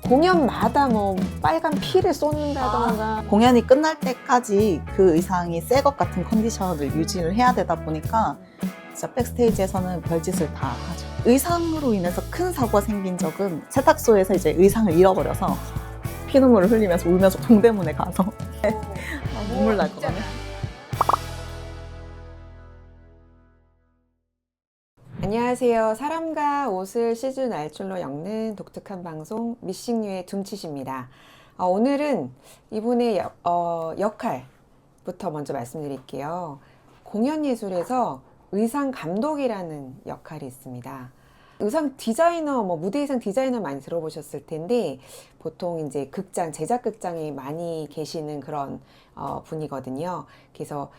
공연마다 뭐 빨간 피를 쏟는다던가. 공연이 끝날 때까지 그 의상이 새 것 같은 컨디션을 유지를 해야 되다 보니까 진짜 백스테이지에서는 별짓을 다 하죠. 의상으로 인해서 큰 사고가 생긴 적은 세탁소에서 이제 의상을 잃어버려서 피눈물을 흘리면서 울면서 동대문에 가서 눈물 날 거거든요. 안녕하세요. 사람과 옷을 시즌 알줄로 엮는 독특한 방송 미싱류의 둠칫입니다. 오늘은 이분의 역할부터 먼저 말씀드릴게요. 공연예술에서 의상 감독이라는 역할이 있습니다. 의상 디자이너, 무대 의상 디자이너 많이 들어보셨을 텐데 보통 이제 극장, 제작 극장에 많이 계시는 그런 분이거든요. 그래서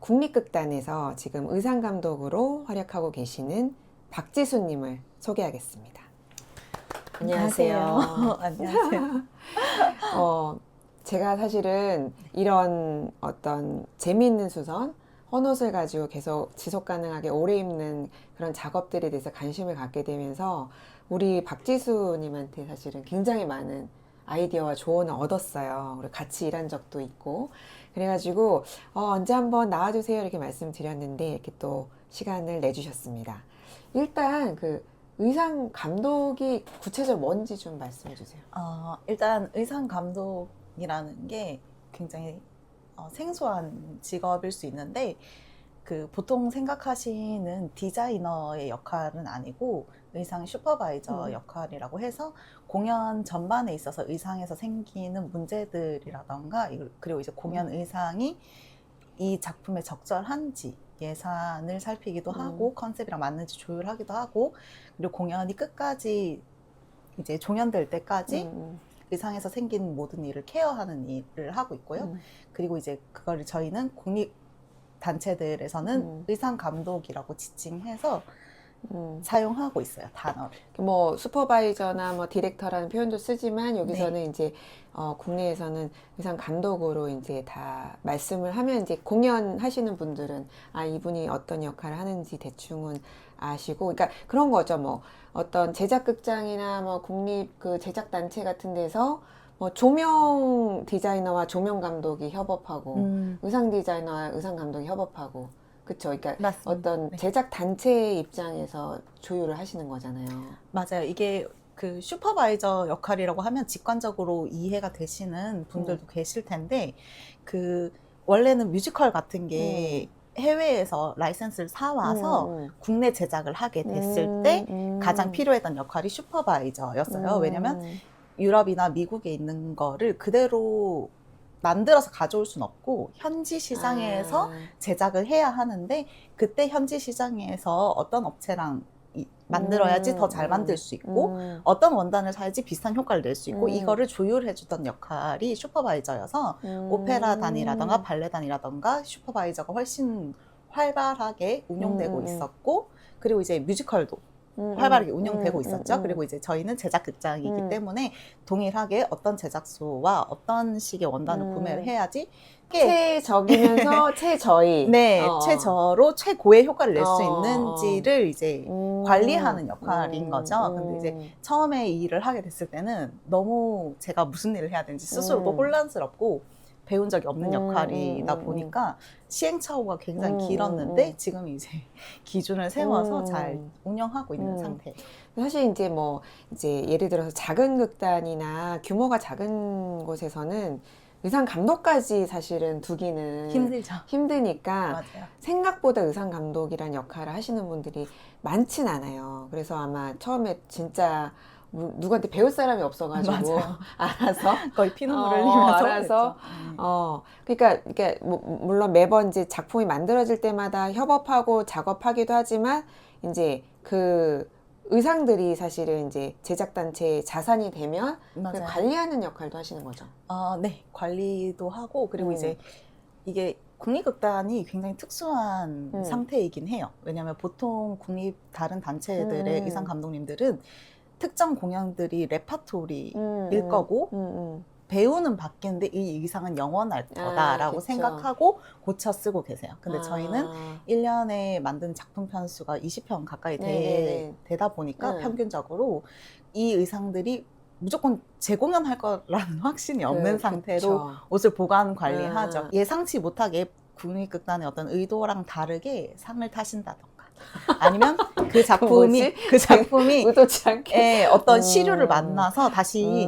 국립극단에서 지금 의상 감독으로 활약하고 계시는 박지수님을 소개하겠습니다. 안녕하세요. 안녕하세요. 제가 사실은 이런 어떤 재미있는 수선, 헌옷을 가지고 계속 지속 가능하게 오래 입는 그런 작업들에 대해서 관심을 갖게 되면서 우리 박지수님한테 사실은 굉장히 많은 아이디어와 조언을 얻었어요. 우리 같이 일한 적도 있고. 그래가지고 언제 한번 나와주세요 이렇게 말씀드렸는데 이렇게 또 시간을 내주셨습니다. 일단 그 의상 감독이 구체적으로 뭔지 좀 말씀해 주세요. 일단 의상 감독이라는 게 굉장히 생소한 직업일 수 있는데 그 보통 생각하시는 디자이너의 역할은 아니고 의상 슈퍼바이저 역할이라고 해서 공연 전반에 있어서 의상에서 생기는 문제들이라던가 그리고 이제 공연 의상이 이 작품에 적절한지 예산을 살피기도 하고 컨셉이랑 맞는지 조율하기도 하고 그리고 공연이 끝까지 이제 종연될 때까지 의상에서 생긴 모든 일을 케어하는 일을 하고 있고요. 그리고 이제 그거를 저희는 국립 단체들에서는 의상 감독이라고 지칭해서 사용하고 있어요, 단어를. 슈퍼바이저나 디렉터라는 표현도 쓰지만 여기서는 네. 이제 국내에서는 의상 감독으로 이제 다 말씀을 하면 이제 공연하시는 분들은 이분이 어떤 역할을 하는지 대충은 아시고, 그러니까 그런 거죠. 어떤 제작극장이나 국립 그 제작단체 같은 데서 조명 디자이너와 조명 감독이 협업하고 의상 디자이너와 의상 감독이 협업하고, 그쵸? 그러니까 맞습니다. 어떤 네. 제작 단체의 입장에서 조율을 하시는 거잖아요. 맞아요. 이게 그 슈퍼바이저 역할이라고 하면 직관적으로 이해가 되시는 분들도 계실 텐데 그 원래는 뮤지컬 같은 게 해외에서 라이센스를 사와서 국내 제작을 하게 됐을 때 가장 필요했던 역할이 슈퍼바이저였어요. 왜냐면 유럽이나 미국에 있는 거를 그대로 만들어서 가져올 순 없고 현지 시장에서 제작을 해야 하는데 그때 현지 시장에서 어떤 업체랑 만들어야지 더 잘 만들 수 있고 어떤 원단을 사야지 비슷한 효과를 낼 수 있고 이거를 조율해주던 역할이 슈퍼바이저여서 오페라단이라던가 발레단이라던가 슈퍼바이저가 훨씬 활발하게 운용되고 있었고 그리고 이제 뮤지컬도 활발하게 운영되고 있었죠. 그리고 이제 저희는 제작극장이기 때문에 동일하게 어떤 제작소와 어떤 식의 원단을 구매를 해야지 최적이면서 최저희. 네, 최저로 최고의 효과를 낼 수 있는지를 이제 관리하는 역할인 거죠. 근데 이제 처음에 이 일을 하게 됐을 때는 너무 제가 무슨 일을 해야 되는지 스스로도 혼란스럽고 배운 적이 없는 역할이다 보니까 시행착오가 굉장히 길었는데 지금 이제 기준을 세워서 잘 운영하고 있는 상태예요. 사실 이제 예를 들어서 작은 극단이나 규모가 작은 곳에서는 의상 감독까지 사실은 두기는 힘들죠. 힘드니까 맞아요. 생각보다 의상 감독이란 역할을 하시는 분들이 많진 않아요. 그래서 아마 처음에 진짜 누구한테 배울 사람이 없어가지고 알아서 거의 피눈물 흘리면서 알아서 그러니까 물론 매번 이제 작품이 만들어질 때마다 협업하고 작업하기도 하지만 이제 그 의상들이 사실은 이제 제작단체의 자산이 되면 관리하는 역할도 하시는 거죠. 네, 관리도 하고 그리고 이제 이게 국립극단이 굉장히 특수한 상태이긴 해요. 왜냐하면 보통 국립 다른 단체들의 의상 감독님들은 특정 공연들이 레파토리일 거고 배우는 바뀌는데 이 의상은 영원할 거다라고 생각하고 고쳐 쓰고 계세요. 근데 저희는 1년에 만드는 작품 편수가 20편 가까이 되다 보니까 평균적으로 이 의상들이 무조건 재공연할 거라는 확신이 없는 상태로 그쵸. 옷을 보관 관리하죠. 예상치 못하게 국립극단의 어떤 의도랑 다르게 상을 타신다던가 아니면 그 작품이 의도치 않게 어떤 시류를 만나서 다시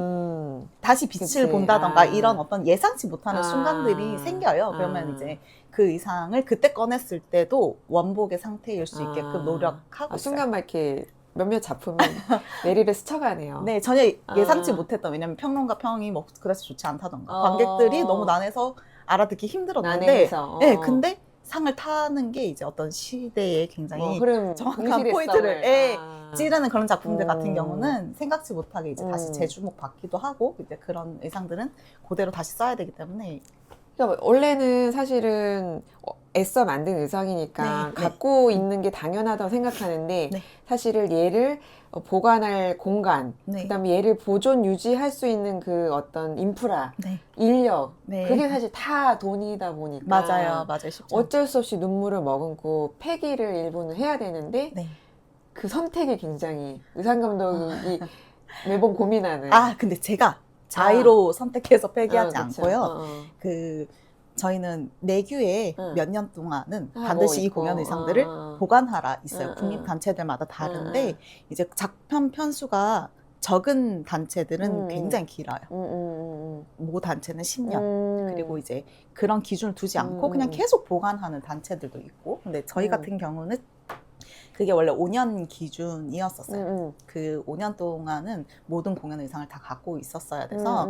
빛을 그치. 본다던가 이런 어떤 예상치 못하는 아. 순간들이 생겨요. 그러면 이제 그 의상을 그때 꺼냈을 때도 원복의 상태일 수 있게끔 노력하고 있어요. 순간 막 이렇게 몇몇 작품이 내리를 스쳐가네요. 네, 전혀 예상치 못했던, 왜냐면 평론가 평이 뭐 그다지 좋지 않다던가 관객들이 너무 난해서 알아듣기 힘들었는데 난해해서. 네, 근데 상을 타는 게 이제 어떤 시대에 굉장히 정확한 포인트를 찌르는 그런 작품들 같은 경우는 생각지 못하게 이제 다시 재주목 받기도 하고, 이제 그런 의상들은 그대로 다시 써야 되기 때문에. 그러니까 원래는 사실은 애써 만든 의상이니까 네, 갖고 있는 게 당연하다고 생각하는데 네. 사실은 얘를 보관할 공간, 네. 그다음에 얘를 보존 유지할 수 있는 그 어떤 인프라, 네. 인력, 네. 그게 사실 다 돈이다 보니까 맞아요. 쉽죠. 어쩔 수 없이 눈물을 머금고 폐기를 일부는 해야 되는데 네. 그 선택이 굉장히 의상 감독이 매번 고민하는. 근데 제가 자의로 선택해서 폐기하지 그쵸. 않고요. 저희는 내규에 몇 년 동안은 반드시 이 공연 의상들을 보관하라 있어요. 국립단체들마다 다른데 이제 작품 편수가 적은 단체들은 굉장히 길어요. 모 단체는 10년. 그리고 이제 그런 기준을 두지 않고 그냥 계속 보관하는 단체들도 있고. 근데 저희 같은 경우는 그게 원래 5년 기준이었었어요. 그 5년 동안은 모든 공연 의상을 다 갖고 있었어야 돼서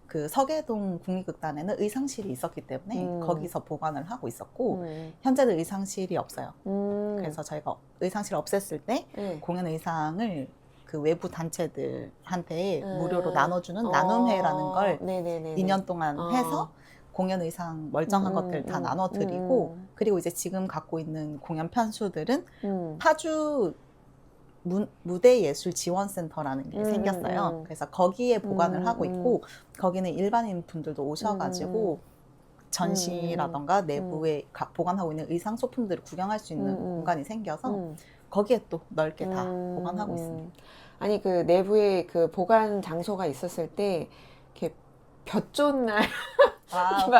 그 서계동 국립극단에는 의상실이 있었기 때문에 거기서 보관을 하고 있었고 현재는 의상실이 없어요. 그래서 저희가 의상실 없앴을 때 공연 의상을 그 외부 단체들한테 무료로 나눠주는 나눔회라는 걸 2년 동안 해서 공연 의상 멀쩡한 것들 다 나눠드리고 그리고 이제 지금 갖고 있는 공연 편수들은 파주 무대예술지원센터라는 게 생겼어요. 그래서 거기에 보관을 하고 있고 거기는 일반인 분들도 오셔가지고 전시라던가 내부에 보관하고 있는 의상 소품들을 구경할 수 있는 공간이 생겨서 거기에 또 넓게 다 보관하고 있습니다. 아니 그 내부에 그 보관 장소가 있었을 때 이렇게 볕 좋은 날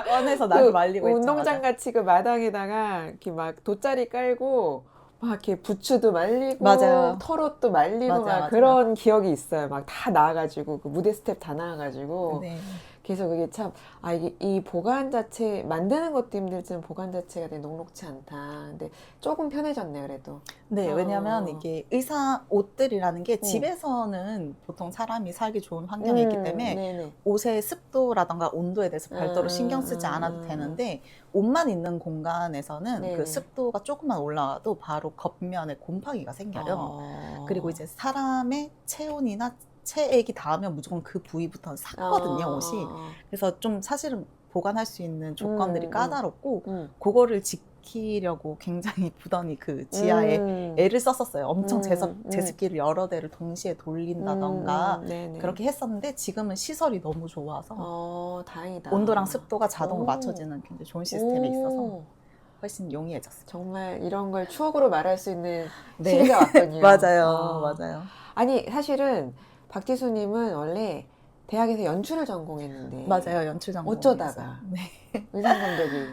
꺼내서 나를 말리고 있죠. 운동장 같이 그 마당에다가 이렇게 막 돗자리 깔고 막 이렇게 부추도 말리고 맞아요. 털옷도 말리고 맞아요. 그런 기억이 있어요. 막 다 나와가지고 그 무대 스텝 다 나와가지고 네. 그래서 그게 참 이게 이 보관 자체 만드는 것도 힘들지만 보관 자체가 되게 녹록지 않다. 근데 조금 편해졌네 그래도. 네, 왜냐하면 이게 의상 옷들이라는 게 집에서는 보통 사람이 살기 좋은 환경에 있기 때문에 옷의 습도라던가 온도에 대해서 별도로 신경 쓰지 않아도 되는데 옷만 있는 공간에서는 그 습도가 조금만 올라와도 바로 겉면에 곰팡이가 생겨요. 그리고 이제 사람의 체온이나 체액이 닿으면 무조건 그 부위부터는 삭거든요, 옷이. 그래서 좀 사실은 보관할 수 있는 조건들이 까다롭고 그거를 지키려고 굉장히 부단히 그 지하에 애를 썼었어요. 엄청 제습기를 여러 대를 동시에 돌린다던가 그렇게 했었는데 지금은 시설이 너무 좋아서 다행이다. 온도랑 습도가 자동으로 맞춰지는 굉장히 좋은 시스템이 있어서 훨씬 용이해졌어요. 정말 이런 걸 추억으로 말할 수 있는 시기가 왔군요. 맞아요. 아니 사실은 박지수님은 원래 대학에서 연출을 전공했는데 맞아요. 연출 전공. 어쩌다가 의상 감독이.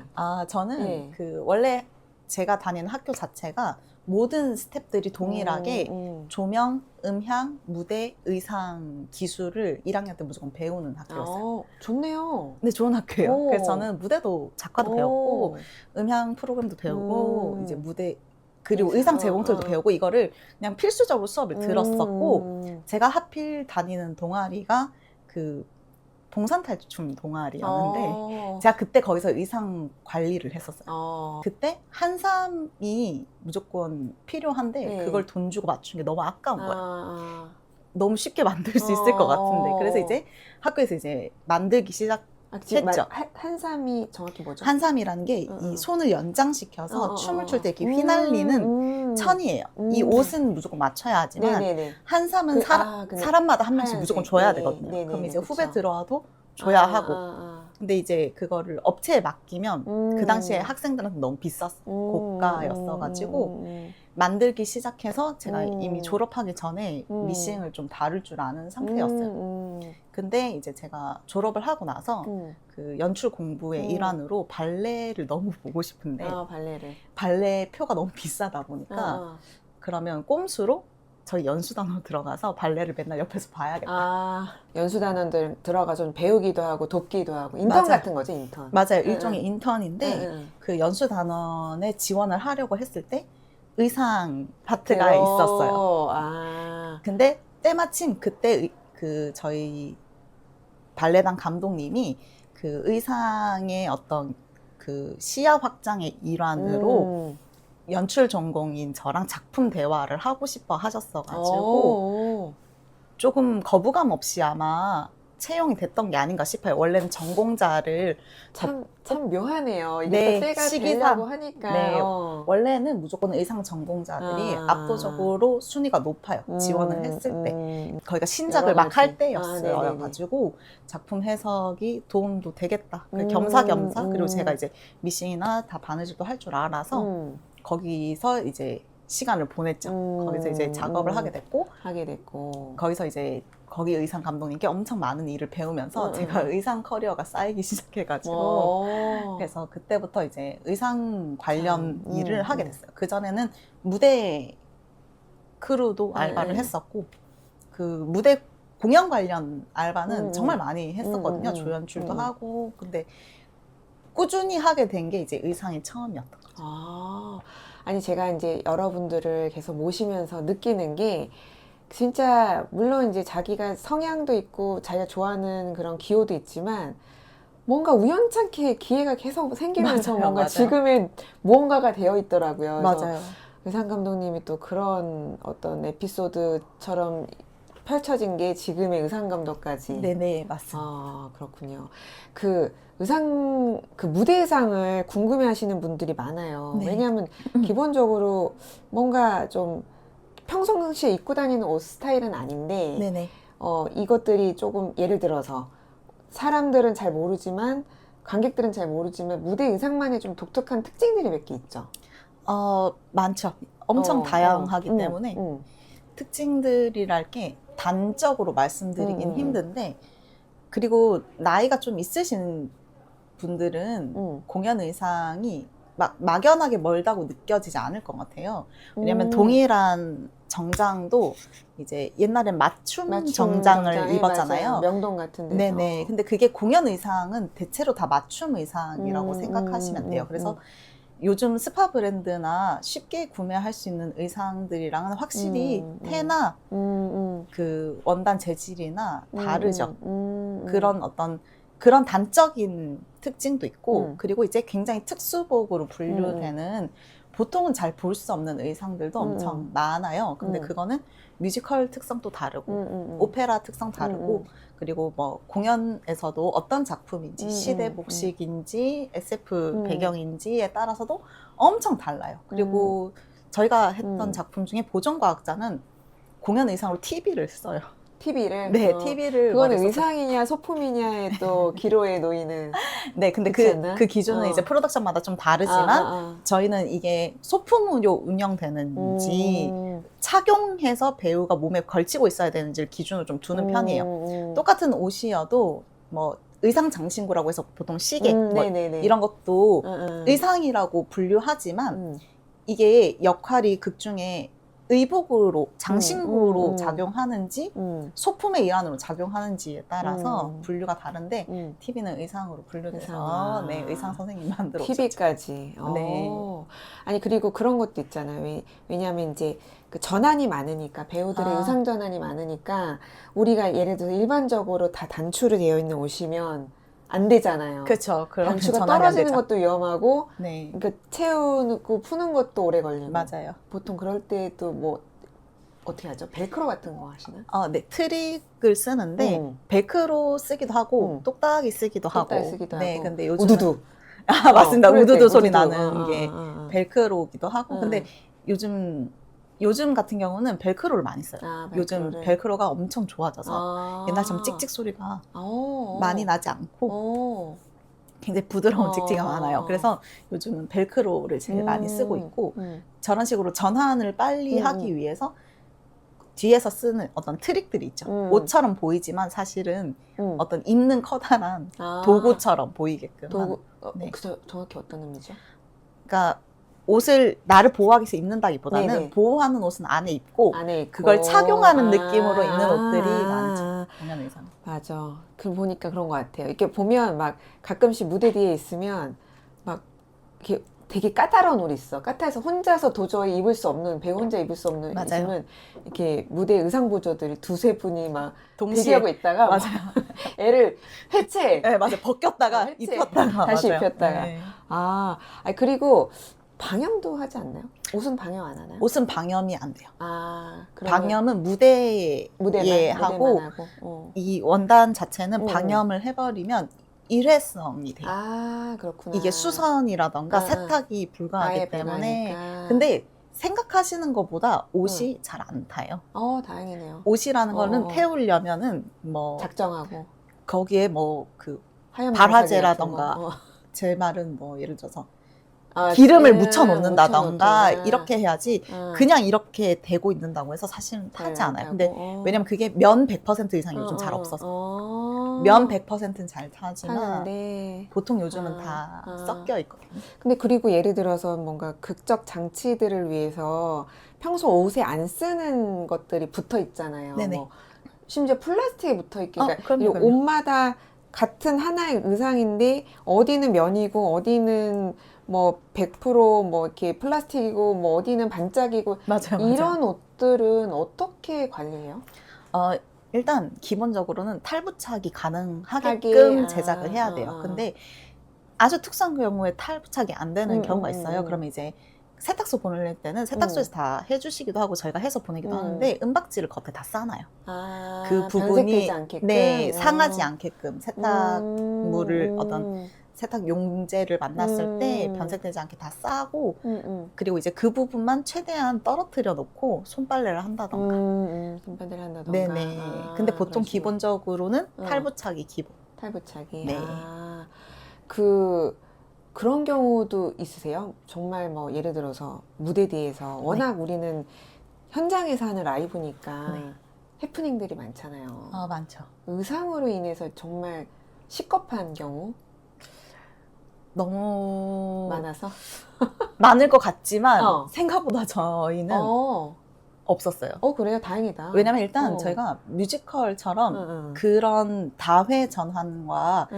저는 그 원래 제가 다니는 학교 자체가 모든 스태프들이 동일하게 조명, 음향, 무대, 의상 기술을 1학년 때 무조건 배우는 학교였어요. 좋네요. 네, 좋은 학교예요. 그래서 저는 무대도 작화도 배웠고 음향 프로그램도 배우고 이제 무대 그리고 의상 제공틀도 배우고 이거를 그냥 필수적으로 수업을 들었었고 제가 하필 다니는 동아리가 그 동산탈춤 동아리였는데 제가 그때 거기서 의상 관리를 했었어요. 그때 한삼이 무조건 필요한데 그걸 돈 주고 맞춘 게 너무 아까운 거예요. 너무 쉽게 만들 수 있을 것 같은데 그래서 이제 학교에서 이제 만들기 시작했죠. 한삼이 정확히 뭐죠? 한삼이라는 게 이 손을 연장시켜서 춤을 출 때 이렇게 휘날리는 천이에요. 이 옷은 무조건 맞춰야 하지만 한삼은 사람마다 한 명씩 무조건 줘야 되거든요. 그럼 이제 후배 들어와도 줘야 하고. 근데 이제 그거를 업체에 맡기면 그 당시에 학생들한테 너무 비쌌어. 고가였어가지고 만들기 시작해서 제가 음. 이미 졸업하기 전에 미싱을 좀 다룰 줄 아는 상태였어요. 근데 이제 제가 졸업을 하고 나서 그 연출 공부의 일환으로 발레를 너무 보고 싶은데 발레를. 발레 표가 너무 비싸다 보니까 그러면 꼼수로 저희 연수단으로 들어가서 발레를 맨날 옆에서 봐야겠다. 연수단원들 들어가서 좀 배우기도 하고 돕기도 하고 인턴 맞아요. 같은 거지, 인턴. 맞아요. 일종의 인턴인데 응. 그 연수단원에 지원을 하려고 했을 때 의상 파트가 있었어요. 근데 때마침 그때 그 저희 발레단 감독님이 그 의상의 어떤 그 시야 확장의 일환으로 연출 전공인 저랑 작품 대화를 하고 싶어 하셨어가지고 조금 거부감 없이 아마 채용이 됐던 게 아닌가 싶어요. 원래는 전공자를 참 묘하네요. 이게 네, 또 때가 시기상. 되려고 하니까. 네, 원래는 무조건 의상 전공자들이 압도적으로 순위가 높아요. 지원을 했을 때. 거기가 신작을 막 할 때였어요. 가지고 작품 해석이 도움도 되겠다. 겸사겸사. 그리고 제가 이제 미싱이나 다 바느질도 할 줄 알아서 거기서 이제 시간을 보냈죠. 거기서 이제 작업을 하게 됐고 거기서 이제 거기 의상 감독님께 엄청 많은 일을 배우면서 제가 의상 커리어가 쌓이기 시작해가지고 그래서 그때부터 이제 의상 관련 일을 하게 됐어요. 그전에는 무대 크루도 알바를 했었고 그 무대 공연 관련 알바는 정말 많이 했었거든요. 조연출도 하고. 근데 꾸준히 하게 된 게 이제 의상이 처음이었던 거죠. 아니 제가 이제 여러분들을 계속 모시면서 느끼는 게 진짜 물론 이제 자기가 성향도 있고 자기가 좋아하는 그런 기호도 있지만 뭔가 우연찮게 기회가 계속 생기면서 뭔가 지금의 무언가가 되어 있더라고요. 맞아요. 의상 감독님이 또 그런 어떤 에피소드처럼 펼쳐진 게 지금의 의상 감독까지. 네네, 맞습니다. 그렇군요. 그 의상, 그 무대 의상을 궁금해 하시는 분들이 많아요. 네. 왜냐하면 기본적으로 뭔가 좀 평상시에 입고 다니는 옷 스타일은 아닌데, 네네. 이것들이 조금 예를 들어서 사람들은 잘 모르지만, 관객들은 잘 모르지만 무대 의상만의 좀 독특한 특징들이 몇 개 있죠. 많죠. 엄청 다양하기 때문에 특징들이랄 게 단적으로 말씀드리긴 힘든데, 그리고 나이가 좀 있으신 분들은 공연 의상이 막 막연하게 멀다고 느껴지지 않을 것 같아요. 왜냐면 동일한 정장도 이제 옛날엔 맞춤 정장을 입었잖아요. 맞아요. 명동 같은 데서. 네네. 근데 그게 공연 의상은 대체로 다 맞춤 의상이라고 생각하시면 돼요. 그래서 요즘 스파 브랜드나 쉽게 구매할 수 있는 의상들이랑은 확실히 테나 그 원단 재질이나 다르죠. 그런 단적인 특징도 있고, 그리고 이제 굉장히 특수복으로 분류되는 보통은 잘 볼 수 없는 의상들도 엄청 많아요. 근데 그거는 뮤지컬 특성도 다르고, 오페라 특성 다르고, 그리고 뭐 공연에서도 어떤 작품인지, 시대 복식인지, SF 배경인지에 따라서도 엄청 달라요. 그리고 저희가 했던 작품 중에 보존과학자는 공연 의상으로 TV를 써요. TV를? 네, TV를. 그거는 의상이냐 소품이냐의 또 기로에 놓이는. 네, 근데 그 기준은 이제 프로덕션마다 좀 다르지만 저희는 이게 소품으로 운영되는지 착용해서 배우가 몸에 걸치고 있어야 되는지를 기준으로 좀 두는 편이에요. 똑같은 옷이어도 뭐 의상 장신구라고 해서 보통 시계 뭐 이런 것도 의상이라고 분류하지만 이게 역할이 극중에 의복으로 장신구로 작용하는지 소품의 일환으로 작용하는지에 따라서 분류가 다른데 TV는 의상으로 분류돼서 네, 의상 선생님만 들어오셨죠. TV까지. 네. 아니 그리고 그런 것도 있잖아요. 왜냐하면 이제 그 전환이 많으니까 배우들의 의상 전환이 많으니까 우리가 예를 들어서 일반적으로 다 단추로 되어 있는 옷이면 안 되잖아요. 그렇죠. 단추가 떨어지는 것도 위험하고, 네. 그러니까 채우고 푸는 것도 오래 걸리고. 맞아요. 보통 그럴 때 또 뭐 어떻게 하죠? 벨크로 같은 거 하시나? 네, 트릭을 쓰는데 벨크로 쓰기도 하고 똑딱이 쓰기도 하고. 네, 하고. 근데 요즘 우두두. 맞습니다. 우두두 소리 우두두. 나는 게 벨크로기도 하고. 근데 요즘 같은 경우는 벨크로를 많이 써요. 요즘 벨크로가 엄청 좋아져서 옛날처럼 찍찍 소리가 많이 나지 않고 굉장히 부드러운 직지가 어. 많아요. 그래서 요즘은 벨크로를 제일 많이 쓰고 있고 음. 저런 식으로 전환을 빨리 하기 위해서 뒤에서 쓰는 어떤 트릭들이 있죠. 옷처럼 보이지만 사실은 어떤 입는 커다란 아, 도구처럼 보이게끔 도구, 하는. 네. 그 정확히 어떤 의미죠? 그러니까 옷을 나를 보호하기 위해서 입는다기보다는 네네. 보호하는 옷은 안에 입고 안에 있고. 그걸 착용하는 아, 느낌으로 입는 옷들이 아, 많죠. 공연 의상. 맞아. 그 보니까 그런 것 같아요. 이렇게 보면 막 가끔씩 무대 뒤에 있으면 막 이렇게 되게 까다로운 옷 있어. 까탈해서 혼자서 도저히 입을 수 없는, 배우 혼자 입을 수 없는 맞아요. 있으면 이렇게 무대 의상 보조들이 두세 분이 막 동시에. 대기하고 있다가 막 맞아요. 애를 해체. 네, 맞아요. 벗겼다가 해체. 입혔다가 다시 맞아요. 입혔다가. 네. 그리고 방염도 하지 않나요? 옷은 방염 안 하나요? 옷은 방염이 안 돼요. 그러면 방염은 무대에 무대만 하고 하고. 이 원단 자체는 음. 방염을 해버리면 일회성이 돼요. 그렇구나. 이게 수선이라던가 아, 세탁이 불가하기 아예 때문에. 불가하니까. 근데 생각하시는 것보다 옷이 잘 안 타요. 다행이네요. 옷이라는 거는 태우려면은 뭐 작정하고 거기에 뭐 그 하얀 발화제라던가 방사제 같은 거. 제 말은 뭐 예를 들어서 아, 기름을 묻혀 놓는다던가 묻혀놓던가. 이렇게 해야지 아, 그냥 이렇게 되고 있는다고 해서 사실은 타지 잘 않아요. 타고. 근데 왜냐면 그게 면 100% 이상 요즘 잘 없어서 면 100%는 잘 타지만 타는데. 보통 요즘은 다 섞여 있거든요. 근데 그리고 예를 들어서 뭔가 극적 장치들을 위해서 평소 옷에 안 쓰는 것들이 붙어 있잖아요. 네네. 뭐 심지어 플라스틱에 붙어 있기. 그러니까 그럼요, 이 그럼요. 옷마다 같은 하나의 의상인데 어디는 면이고 어디는 뭐 100%뭐 이렇게 플라스틱이고 뭐 어디는 반짝이고 맞아요. 이런 옷들은 어떻게 관리해요? 일단 기본적으로는 탈부착이 가능하게끔 하게, 제작을 해야 돼요. 근데 아주 특수한 경우에 탈부착이 안 되는 경우가 있어요. 그러면 이제 세탁소 보낼 때는 세탁소에서 다 해주시기도 하고 저희가 해서 보내기도 하는데 은박지를 겉에 다 싸놔요. 그 부분이 변색되지 않게끔? 네, 상하지 않게끔 세탁물을 어떤 세탁 용제를 만났을 때 변색되지 않게 다 싸고 그리고 이제 그 부분만 최대한 떨어뜨려 놓고 손빨래를 한다던가. 손빨래를 한다던가. 네네. 근데 보통 그런 식으로. 기본적으로는 탈부착이 기본. 탈부착이. 네. 그런 경우도 있으세요? 정말 뭐 예를 들어서 무대 뒤에서 워낙 우리는 현장에서 하는 라이브니까 네. 해프닝들이 많잖아요. 많죠. 의상으로 인해서 정말 시겁한 경우 너무 많아서 많을 것 같지만 생각보다 저희는 없었어요. 그래요? 다행이다. 왜냐면 일단 저희가 뮤지컬처럼 그런 다회 전환과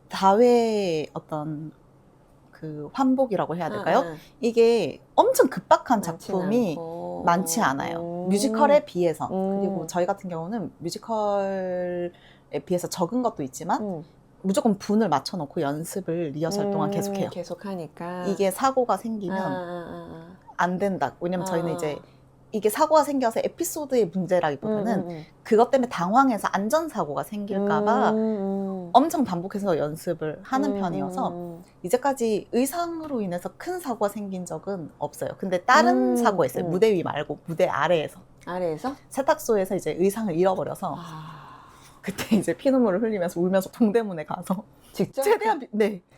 다회 어떤 그 환복이라고 해야 될까요? 이게 엄청 급박한 작품이 많지 않아요. 뮤지컬에 비해서. 그리고 저희 같은 경우는 뮤지컬에 비해서 적은 것도 있지만 무조건 분을 맞춰놓고 연습을 리허설 동안 계속해요. 계속하니까. 이게 사고가 생기면 안 된다. 왜냐면 저희는 이제 이게 사고가 생겨서 에피소드의 문제라기보다는 그것 때문에 당황해서 안전사고가 생길까봐 엄청 반복해서 연습을 하는 편이어서 이제까지 의상으로 인해서 큰 사고가 생긴 적은 없어요. 근데 다른 사고가 있어요. 무대 위 말고 무대 아래에서. 아래에서? 세탁소에서 이제 의상을 잃어버려서 그때 이제 피눈물을 흘리면서 울면서 동대문에 가서 직접? 최대한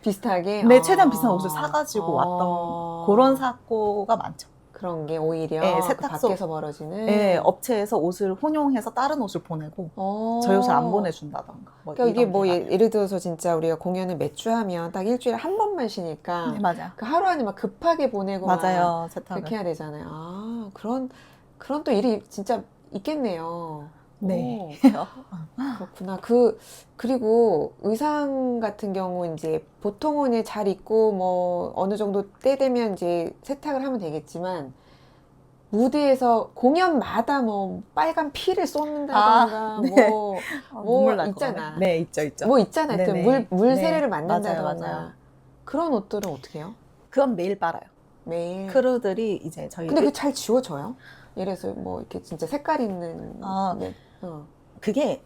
비슷하게? 네, 최대한 비싼 옷을 사가지고 왔던 그런 사고가 많죠. 그런 게 오히려 네, 그 밖에서 벌어지는 네, 업체에서 옷을 혼용해서 다른 옷을 보내고 저희 옷을 안 보내준다던가 그러니까 이게 뭐 예를 들어서 진짜 우리가 공연을 몇 주 하면 딱 일주일에 한 번만 쉬니까 네, 맞아요. 그 하루 안에 막 급하게 보내고 맞아요. 막 세탁을 그렇게 해야 되잖아요. 그런 또 일이 진짜 있겠네요. 네. 그렇구나. 그리고 의상 같은 경우 이제 보통은 이제 잘 입고 뭐 어느 정도 때 되면 이제 세탁을 하면 되겠지만 무대에서 공연마다 뭐 빨간 피를 쏟는다던가 네. 뭐 눈물 날 있잖아. 네, 있죠. 뭐 있잖아. 네네. 물 네. 세례를 맞는다던가. 맞아요. 그런 옷들은 어떻게 해요? 그건 매일 빨아요. 매일. 크루들이 이제 저희 근데 그게 잘 지워져요? 예를 들어서 뭐 이렇게 진짜 색깔 있는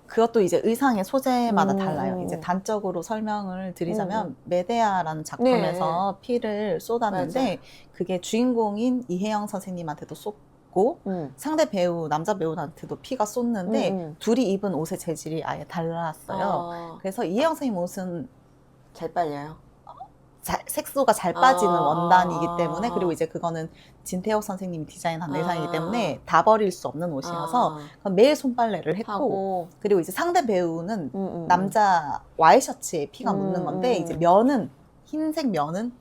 그것도 이제 의상의 소재마다 달라요. 이제 단적으로 설명을 드리자면 메데아라는 작품에서 피를 쏟았는데 그게 주인공인 이혜영 선생님한테도 쏟고 상대 배우 남자 배우한테도 피가 쏟는데 둘이 입은 옷의 재질이 아예 달랐어요. 그래서 이혜영 선생님 옷은 잘 빨려요. 색소가 잘 빠지는 아. 원단이기 때문에, 그리고 이제 그거는 진태혁 선생님이 디자인한 의상이기 때문에 다 버릴 수 없는 옷이어서 그건 매일 손빨래를 했고, 하고 그리고 이제 상대 배우는 음. 남자 와이셔츠에 피가 묻는 건데 이제 면은 흰색 면은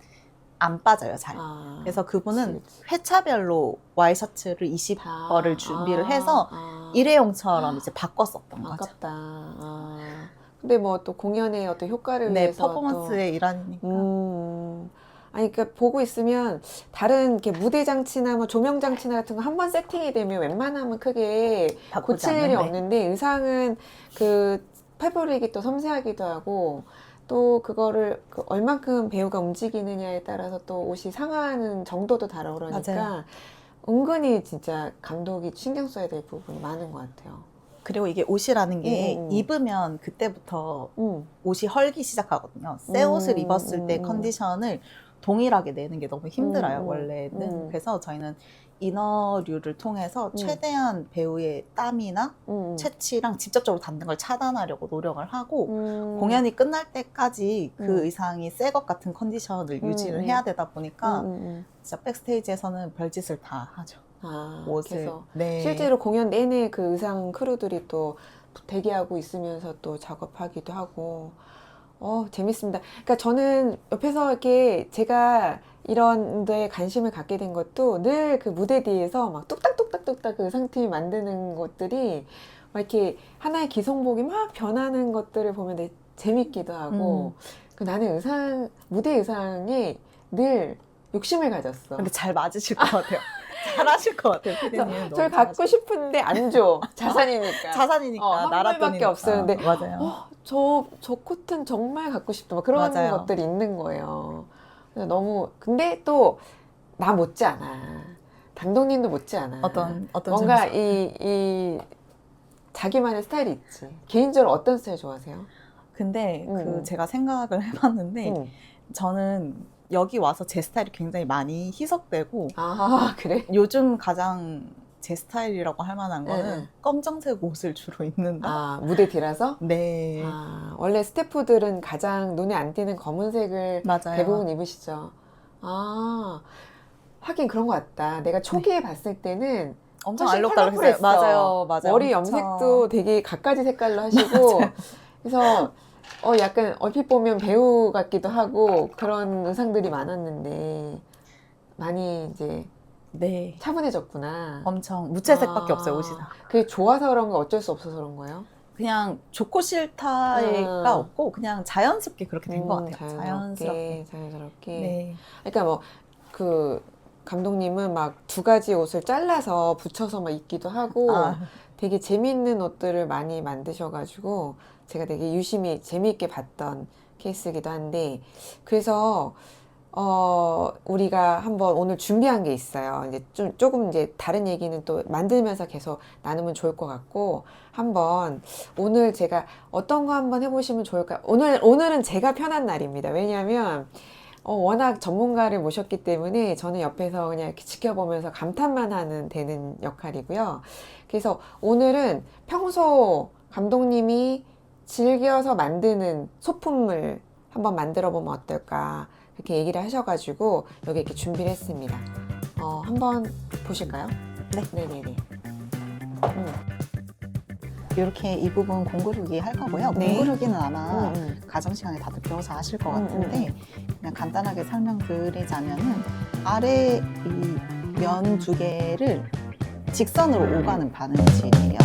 안 빠져요 잘. 그래서 그분은 그치. 회차별로 와이셔츠를 20벌을 준비를 해서 일회용처럼 이제 바꿨었던 거죠. 아깝다. 근데 뭐 또 공연의 어떤 효과를 네, 위해서 퍼포먼스의 일환이니까. 아니, 그러니까 보고 있으면 다른 이렇게 무대 장치나 뭐 조명 장치나 같은 거 한 번 세팅이 되면 웬만하면 크게 바꾸지 고칠 일이 않는데. 없는데 의상은 그 패브릭이 또 섬세하기도 하고 또 그거를 얼만큼 배우가 움직이느냐에 따라서 또 옷이 상하는 정도도 다르고 그러니까 맞아요. 은근히 진짜 감독이 신경 써야 될 부분이 많은 것 같아요. 그리고 이게 옷이라는 게 음. 입으면 그때부터 음. 옷이 헐기 시작하거든요. 새 옷을 입었을 때 음. 컨디션을 동일하게 내는 게 너무 힘들어요, 원래는. 그래서 저희는 이너류를 통해서 최대한 배우의 땀이나 채취랑 직접적으로 닿는 걸 차단하려고 노력을 하고 공연이 끝날 때까지 그 의상이 새 것 같은 컨디션을 유지를 해야 되다 보니까 진짜 백스테이지에서는 별짓을 다 하죠. 옷을. 그래서 네. 실제로 공연 내내 그 의상 크루들이 또 대기하고 있으면서 또 작업하기도 하고 재밌습니다. 그러니까 저는 옆에서 이렇게 제가 이런 데에 관심을 갖게 된 것도 늘 그 무대 뒤에서 막 뚝딱뚝딱뚝딱 그 의상팀이 만드는 것들이 막 이렇게 하나의 기성복이 막 변하는 것들을 보면 되게 재밌기도 하고 그 나는 무대 의상에 늘 욕심을 가졌어. 근데 잘 맞으실 것 같아요. 잘하실 것 같아요, 피디님. 저를 갖고 싶은데 안 줘. 자산이니까. 자산이니까 한 나라 벌밖에 돈이니까. 없었는데 맞아요. 저 코트는 정말 갖고 싶다. 막 그런 맞아요. 것들이 있는 거예요. 그래서 너무 근데 또 나 못지 않아. 감독님도 못지 않아. 어떤 뭔가 점에서? 이 자기만의 스타일이 있지. 개인적으로 어떤 스타일 좋아하세요? 근데 그 제가 생각을 해봤는데 저는 여기 와서 제 스타일이 굉장히 많이 희석되고 그래? 요즘 가장 제 스타일이라고 할 만한 거는 검정색 옷을 주로 입는다. 무대 뒤라서? 네. 원래 스태프들은 가장 눈에 안 띄는 검은색을 맞아요. 대부분 입으시죠. 하긴 그런 것 같다. 내가 초기에 봤을 때는 엄청 훨씬 알록달록했어요. 컬러풀했어. 맞아요. 머리 엄청. 염색도 되게 갖가지 색깔로 하시고 그래서 약간 얼핏 보면 배우 같기도 하고 그런 의상들이 많았는데 많이 이제 네. 차분해졌구나. 엄청 무채색밖에 없어요, 옷이 다. 그게 좋아서 그런 거 어쩔 수 없어서 그런 거예요? 그냥 좋고 싫다가 없고 그냥 자연스럽게 그렇게 된 것 같아요. 자연스럽게. 네. 그러니까 뭐 그 감독님은 막 두 가지 옷을 잘라서 붙여서 막 입기도 하고 되게 재미있는 옷들을 많이 만드셔가지고 제가 되게 유심히 재미있게 봤던 케이스이기도 한데 그래서 우리가 한번 오늘 준비한 게 있어요. 이제 조금 이제 다른 얘기는 또 만들면서 계속 나누면 좋을 것 같고 한번 오늘 제가 어떤 거 한번 해보시면 좋을까요? 오늘은 제가 편한 날입니다. 왜냐하면 워낙 전문가를 모셨기 때문에 저는 옆에서 그냥 이렇게 지켜보면서 감탄만 하는 되는 역할이고요. 그래서 오늘은 평소 감독님이 즐겨서 만드는 소품을 한번 만들어 보면 어떨까 그렇게 얘기를 하셔가지고 여기 이렇게 준비를 했습니다. 한번 보실까요? 네. 네네네. 이렇게 이 부분 공구르기 할 거고요. 네. 공구르기는 아마 가정 시간에 다들 배워서 아실 것 같은데 그냥 간단하게 설명드리자면은 아래 이 면 두 개를 직선으로 오가는 바느질이에요.